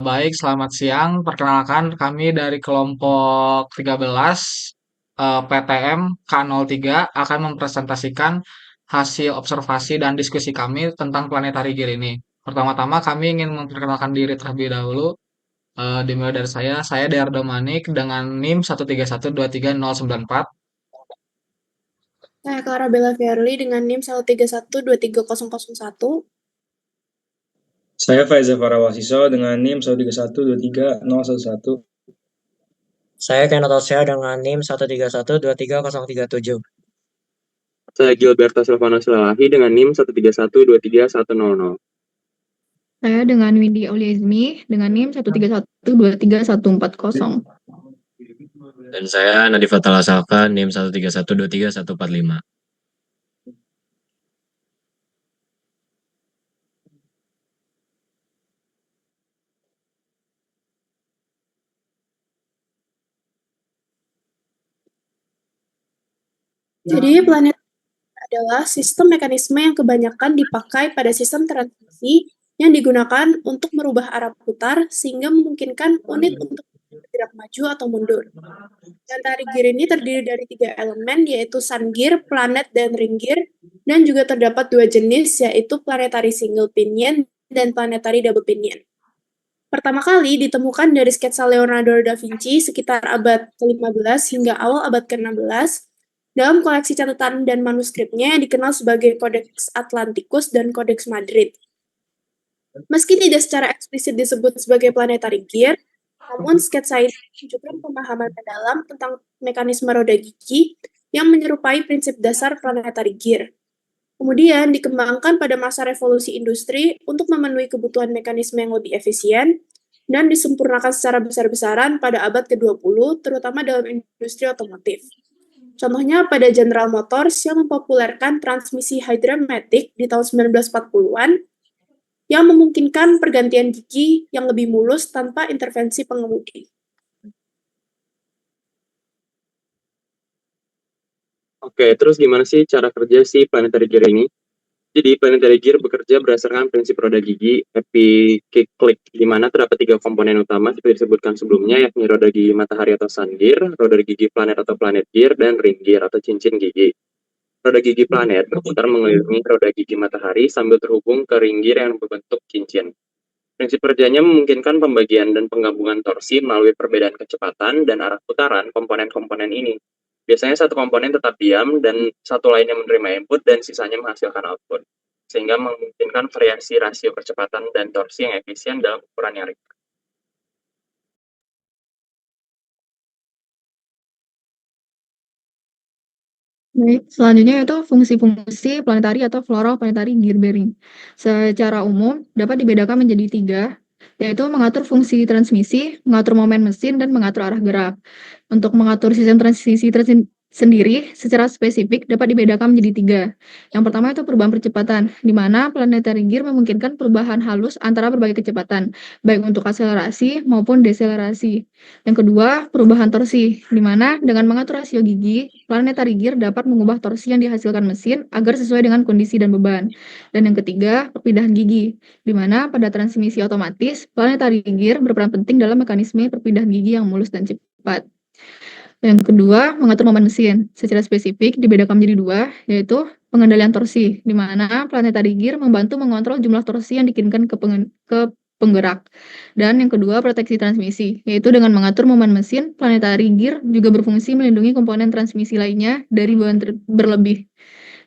Baik, selamat siang. Perkenalkan, kami dari kelompok 13 PTM K03 akan mempresentasikan hasil observasi dan diskusi kami tentang planetary gear ini. Pertama-tama kami ingin memperkenalkan diri terlebih dahulu. Dimulai dari saya Deardo Manik dengan NIM 131231094. Saya Clara Bella Fierly dengan NIM 131230001. Saya Faiza Farawasiso dengan NIM 131230111. Saya Kenotosia dengan NIM 131230037. Saya Gilberto Silvano Silalahi dengan NIM 131231100. Saya dengan Windy Auliazmi dengan NIM 131231140. Dan saya Nadif Fatal Asalka, NIM 131231145. Jadi, planet adalah sistem mekanisme yang kebanyakan dipakai pada sistem transmisi yang digunakan untuk merubah arah putar sehingga memungkinkan unit untuk bergerak maju atau mundur. Planetary gear ini terdiri dari 3 elemen, yaitu sun gear, planet, dan ring gear, dan juga terdapat 2 jenis, yaitu planetary single pinion dan planetary double pinion. Pertama kali ditemukan dari sketsa Leonardo da Vinci sekitar abad ke-15 hingga awal abad ke-16 dalam koleksi catatan dan manuskripnya yang dikenal sebagai Codex Atlanticus dan Codex Madrid. Meski tidak secara eksplisit disebut sebagai planetary gear, namun sketsa ini menunjukkan pemahaman mendalam tentang mekanisme roda gigi yang menyerupai prinsip dasar planetary gear. Kemudian dikembangkan pada masa revolusi industri untuk memenuhi kebutuhan mekanisme yang lebih efisien dan disempurnakan secara besar-besaran pada abad ke-20, terutama dalam industri otomotif. Contohnya pada General Motors yang mempopulerkan transmisi Hydramatic di tahun 1940-an yang memungkinkan pergantian gigi yang lebih mulus tanpa intervensi pengemudi. Oke, terus gimana sih cara kerja si planetary gear ini? Jadi, planetary gear bekerja berdasarkan prinsip roda gigi epicyclic, di mana terdapat 3 komponen utama seperti disebutkan sebelumnya, yakni roda gigi matahari atau sun gear, roda gigi planet atau planet gear, dan ring gear atau cincin gigi. Roda gigi planet berputar mengelilingi roda gigi matahari sambil terhubung ke ring gear yang berbentuk cincin. Prinsip kerjanya memungkinkan pembagian dan penggabungan torsi melalui perbedaan kecepatan dan arah putaran komponen-komponen ini. Biasanya satu komponen tetap diam dan satu lainnya menerima input dan sisanya menghasilkan output, sehingga memungkinkan variasi rasio kecepatan dan torsi yang efisien dalam ukuran yang ringan. Baik, selanjutnya yaitu fungsi-fungsi planetary atau floral planetary gear bearing. Secara umum dapat dibedakan menjadi 3, yaitu mengatur fungsi transmisi, mengatur momen mesin, dan mengatur arah gerak. Untuk mengatur sistem transmisi sendiri secara spesifik dapat dibedakan menjadi 3. Yang pertama itu perubahan percepatan, di mana planetary gear memungkinkan perubahan halus antara berbagai kecepatan, baik untuk akselerasi maupun deselerasi. Yang kedua, perubahan torsi, di mana dengan mengatur rasio gigi, planetary gear dapat mengubah torsi yang dihasilkan mesin agar sesuai dengan kondisi dan beban. Dan yang ketiga, perpindahan gigi, di mana pada transmisi otomatis, planetary gear berperan penting dalam mekanisme perpindahan gigi yang mulus dan cepat. Yang kedua, mengatur momen mesin. Secara spesifik dibedakan menjadi 2, yaitu pengendalian torsi, di mana planetary gear membantu mengontrol jumlah torsi yang dikirimkan ke penggerak. Dan yang kedua, proteksi transmisi, yaitu dengan mengatur momen mesin, planetary gear juga berfungsi melindungi komponen transmisi lainnya dari beban berlebih.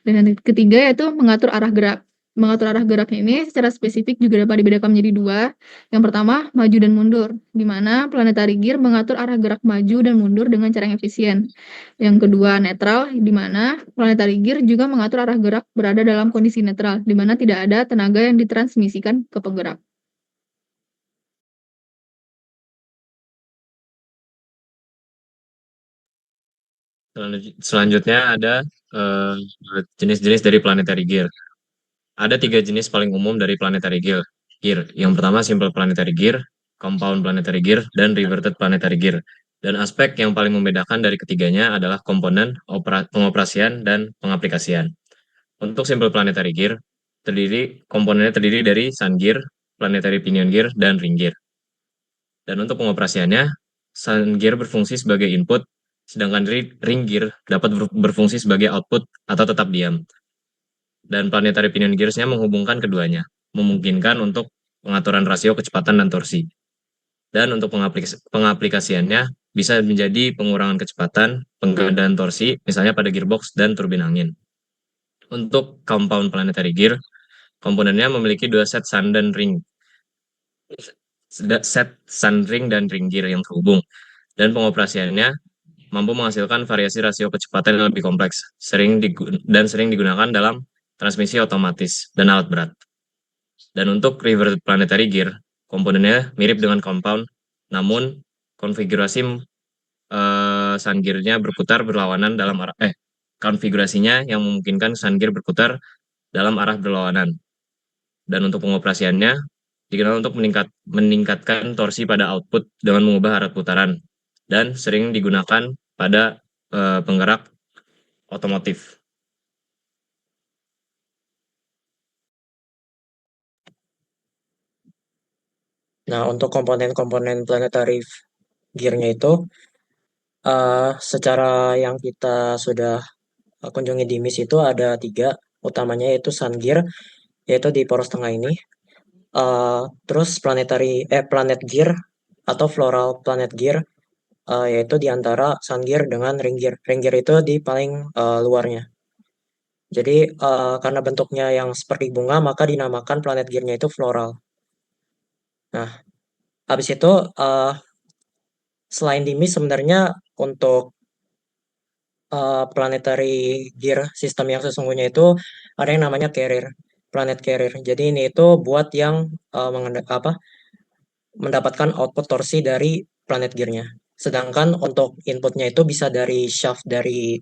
Dan yang ketiga yaitu mengatur arah gerak. Mengatur arah gerak ini secara spesifik juga dapat dibedakan menjadi 2. Yang pertama, maju dan mundur, di mana planetary gear mengatur arah gerak maju dan mundur dengan cara yang efisien. Yang kedua, netral, di mana planetary gear juga mengatur arah gerak berada dalam kondisi netral, di mana tidak ada tenaga yang ditransmisikan ke penggerak. Selanjutnya ada jenis-jenis dari planetary gear. Ada 3 jenis paling umum dari planetary gear. Yang pertama simple planetary gear, compound planetary gear, dan reverted planetary gear. Dan aspek yang paling membedakan dari ketiganya adalah komponen pengoperasian dan pengaplikasian. Untuk simple planetary gear, komponennya terdiri dari sun gear, planetary pinion gear, dan ring gear. Dan untuk pengoperasiannya, sun gear berfungsi sebagai input, sedangkan ring gear dapat berfungsi sebagai output atau tetap diam. Dan planetary pinion gearsnya menghubungkan keduanya, memungkinkan untuk pengaturan rasio kecepatan dan torsi. Dan untuk pengaplikasiannya bisa menjadi pengurangan kecepatan, penggandaan torsi, misalnya pada gearbox dan turbin angin. Untuk compound planetary gear, komponennya memiliki dua set sun dan ring. Set sun ring dan ring gear yang terhubung. Dan pengoperasiannya mampu menghasilkan variasi rasio kecepatan yang lebih kompleks, sering digunakan dalam transmisi otomatis dan alat berat. Dan untuk reverted planetary gear, komponennya mirip dengan compound, namun konfigurasi sun gear-nya berputar berlawanan dalam arah konfigurasinya yang memungkinkan sun gear berputar dalam arah berlawanan. Dan untuk pengoperasiannya dikenal untuk meningkatkan torsi pada output dengan mengubah arah putaran dan sering digunakan pada penggerak otomotif. Nah, untuk komponen-komponen planetary gear-nya itu, secara yang kita sudah kunjungi di MIS itu ada 3, utamanya yaitu sun gear, yaitu di poros tengah ini. Terus planet gear atau floral planet gear, yaitu di antara sun gear dengan ring gear. Ring gear itu di paling luarnya. Jadi karena bentuknya yang seperti bunga, maka dinamakan planet gear-nya itu floral. Nah, habis itu selain di MIS sebenarnya untuk planetary gear sistem yang sesungguhnya itu ada yang namanya carrier, planet carrier. Jadi ini itu buat yang mendapatkan output torsi dari planet gear-nya. Sedangkan untuk inputnya itu bisa dari shaft dari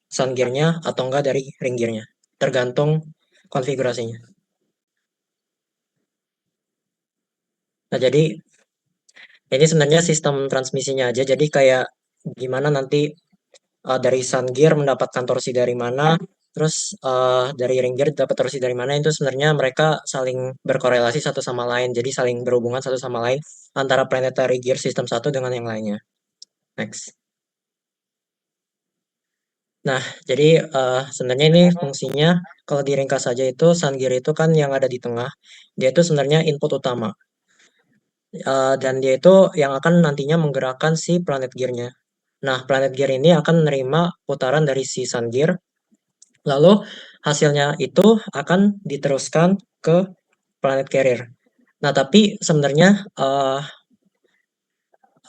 sun gear-nya atau enggak dari ring gear-nya, tergantung konfigurasinya. Nah, jadi ini sebenarnya sistem transmisinya aja. Jadi kayak gimana nanti dari sun gear mendapatkan torsi dari mana, terus dari ring gear dapat torsi dari mana, itu sebenarnya mereka saling berkorelasi satu sama lain. Jadi saling berhubungan satu sama lain antara planetary gear sistem satu dengan yang lainnya. Next. Nah, jadi sebenarnya ini fungsinya kalau diringkas saja itu sun gear itu kan yang ada di tengah, dia itu sebenarnya input utama. Dan dia itu yang akan nantinya menggerakkan si planet gear-nya. Nah, planet gear ini akan menerima putaran dari si sun gear, lalu hasilnya itu akan diteruskan ke planet carrier. Nah, tapi sebenarnya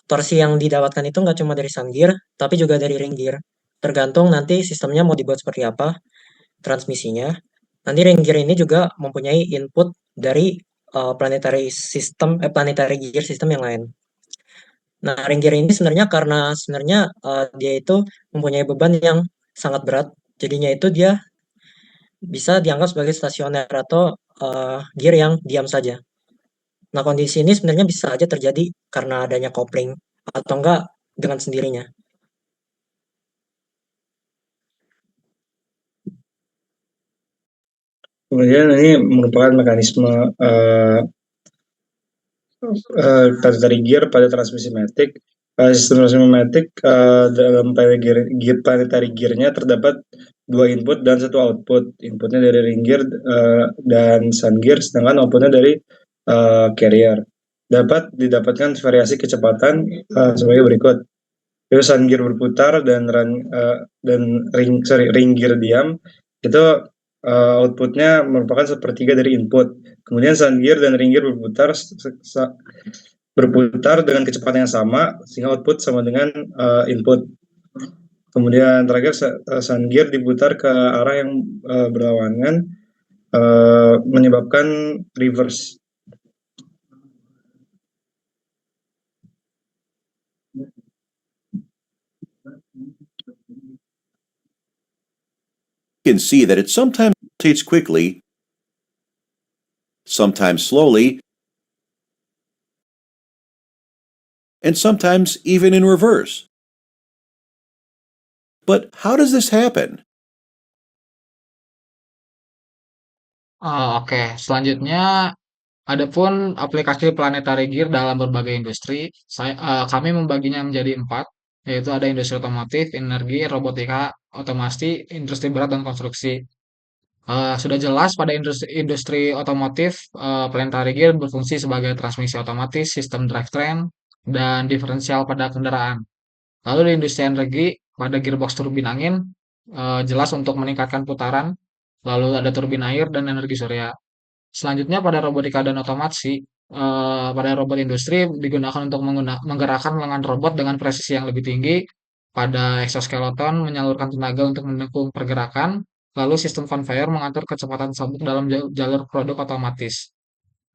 torsi yang didapatkan itu nggak cuma dari sun gear, tapi juga dari ring gear. Tergantung nanti sistemnya mau dibuat seperti apa, transmisinya. Nanti ring gear ini juga mempunyai input dari planetary gear system yang lain. Nah, ring gear ini sebenarnya karena sebenarnya dia itu mempunyai beban yang sangat berat, jadinya itu dia bisa dianggap sebagai stasioner atau gear yang diam saja. Nah, kondisi ini sebenarnya bisa aja terjadi karena adanya kopling atau enggak dengan sendirinya. Kemudian ini merupakan mekanisme planetary gear pada transmisi matic. Sistem transmisi matic dalam planetary gear-nya terdapat 2 input dan 1 output. Inputnya dari ring gear dan sun gear, sedangkan outputnya dari carrier. Dapat didapatkan variasi kecepatan sebagai berikut. Jadi sun gear berputar dan ring gear diam. Itu outputnya merupakan sepertiga dari input. Kemudian sun gear dan ring gear berputar dengan kecepatan yang sama sehingga output sama dengan input. Kemudian terakhir sun gear diputar ke arah yang berlawanan menyebabkan reverse. You can see that it sometimes rotates quickly, sometimes slowly, and sometimes even in reverse. But how does this happen? Oke, selanjutnya Adapun aplikasi planetary gear dalam berbagai industri, kami membaginya menjadi 4, yaitu ada industri otomotif, energi, robotika, otomasi, industri berat dan konstruksi. Sudah jelas pada industri otomotif, planetary gear berfungsi sebagai transmisi otomatis, sistem drivetrain, dan diferensial pada kendaraan. Lalu di industri energi, pada gearbox turbin angin, jelas untuk meningkatkan putaran, lalu ada turbin air dan energi surya. Selanjutnya pada robotika dan otomasi, pada robot industri digunakan untuk menggerakkan lengan robot dengan presisi yang lebih tinggi. Pada exoskeleton menyalurkan tenaga untuk mendukung pergerakan. Lalu sistem conveyor mengatur kecepatan sabuk dalam jalur produk otomatis.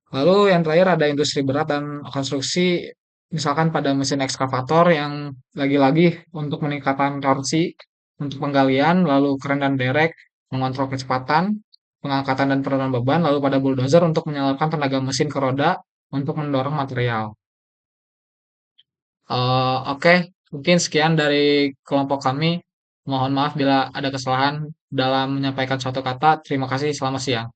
Lalu yang terakhir ada industri berat dan konstruksi, misalkan pada mesin ekskavator yang lagi-lagi untuk meningkatkan torsi, untuk penggalian, lalu kren dan derek, mengontrol kecepatan, pengangkatan dan penurunan beban, lalu pada bulldozer untuk menyalurkan tenaga mesin ke roda untuk mendorong material. Oke, mungkin sekian dari kelompok kami. Mohon maaf bila ada kesalahan dalam menyampaikan suatu kata. Terima kasih, selamat siang.